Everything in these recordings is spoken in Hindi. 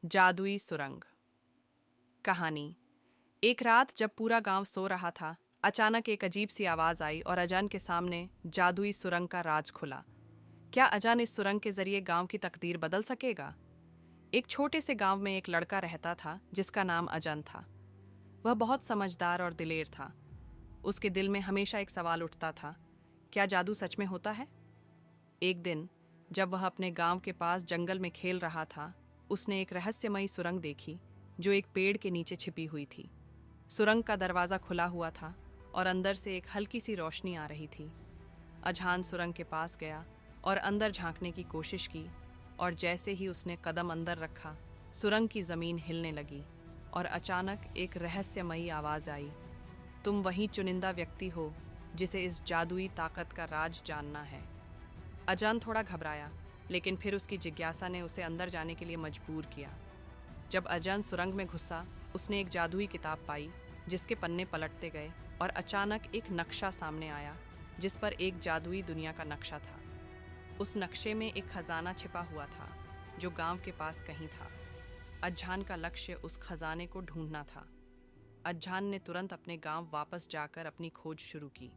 जादुई सुरंग। कहानी। एक रात जब पूरा गांव सो रहा था, अचानक एक अजीब सी आवाज आई और अजान के सामने जादुई सुरंग का राज खुला। क्या अजान इस सुरंग के जरिए गांव की तकदीर बदल सकेगा? एक छोटे से गांव में एक लड़का रहता था जिसका नाम अजान था। वह बहुत समझदार और दिलेर था। उसके दिल में हमेशा एक सवाल उठता था, क्या जादू सच में होता है? एक दिन जब वह अपने गांव के पास जंगल में खेल रहा था, उसने एक रहस्यमयी सुरंग देखी जो एक पेड़ के नीचे छिपी हुई थी। सुरंग का दरवाजा खुला हुआ था और अंदर से एक हल्की सी रोशनी आ रही थी। अजान सुरंग के पास गया और अंदर झांकने की कोशिश की, और जैसे ही उसने कदम अंदर रखा, सुरंग की जमीन हिलने लगी और अचानक एक रहस्यमयी आवाज आई, तुम वही चुनिंदा व्यक्ति हो जिसे इस जादुई ताकत का राज जानना है। अजान थोड़ा घबराया, लेकिन फिर उसकी जिज्ञासा ने उसे अंदर जाने के लिए मजबूर किया। जब अजान सुरंग में घुसा, उसने एक जादुई किताब पाई जिसके पन्ने पलटते गए और अचानक एक नक्शा सामने आया जिस पर एक जादुई दुनिया का नक्शा था। उस नक्शे में एक खजाना छिपा हुआ था जो गांव के पास कहीं था। अजान का लक्ष्य उस खजाने को ढूंढना था। अजान ने तुरंत अपने गांव वापस जाकर अपनी खोज शुरू की।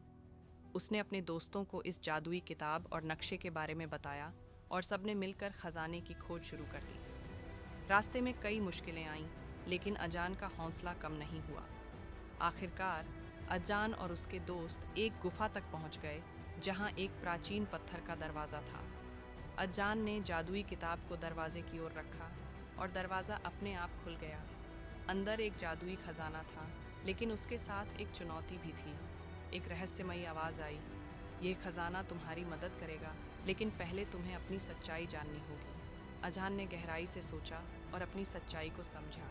उसने अपने दोस्तों को इस जादुई किताब और नक्शे के बारे में बताया और सबने मिलकर खजाने की खोज शुरू कर दी। रास्ते में कई मुश्किलें आईं, लेकिन अजान का हौसला कम नहीं हुआ। आखिरकार अजान और उसके दोस्त एक गुफा तक पहुंच गए जहां एक प्राचीन पत्थर का दरवाज़ा था। अजान ने जादुई किताब को दरवाजे की ओर रखा और दरवाज़ा अपने आप खुल गया। अंदर एक जादुई खजाना था, लेकिन उसके साथ एक चुनौती भी थी। एक रहस्यमयी आवाज़ आई, ये खजाना तुम्हारी मदद करेगा, लेकिन पहले तुम्हें अपनी सच्चाई जाननी होगी। अजान ने गहराई से सोचा और अपनी सच्चाई को समझा।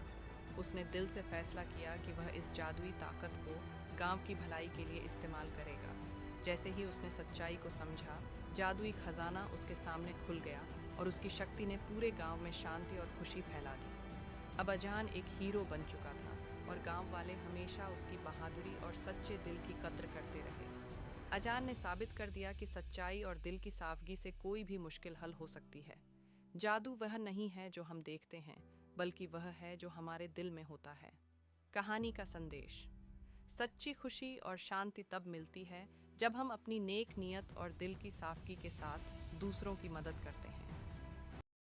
उसने दिल से फैसला किया कि वह इस जादुई ताकत को गांव की भलाई के लिए इस्तेमाल करेगा। जैसे ही उसने सच्चाई को समझा, जादुई खजाना उसके सामने खुल गया और उसकी शक्ति ने पूरे गांव में शांति और खुशी फैला दी। अब अजान एक हीरो बन चुका था और गांव वाले हमेशा उसकी बहादुरी और सच्चे दिल की कद्र करते रहे। अजान ने साबित कर दिया कि सच्चाई और दिल की साफगी से कोई भी मुश्किल हल हो सकती है। जादू वह नहीं है जो हम देखते हैं, बल्कि वह है जो हमारे दिल में होता है। कहानी का संदेश। सच्ची खुशी और शांति तब मिलती है जब हम अपनी नेक नीयत और दिल की साफगी के साथ दूसरों की मदद करते हैं।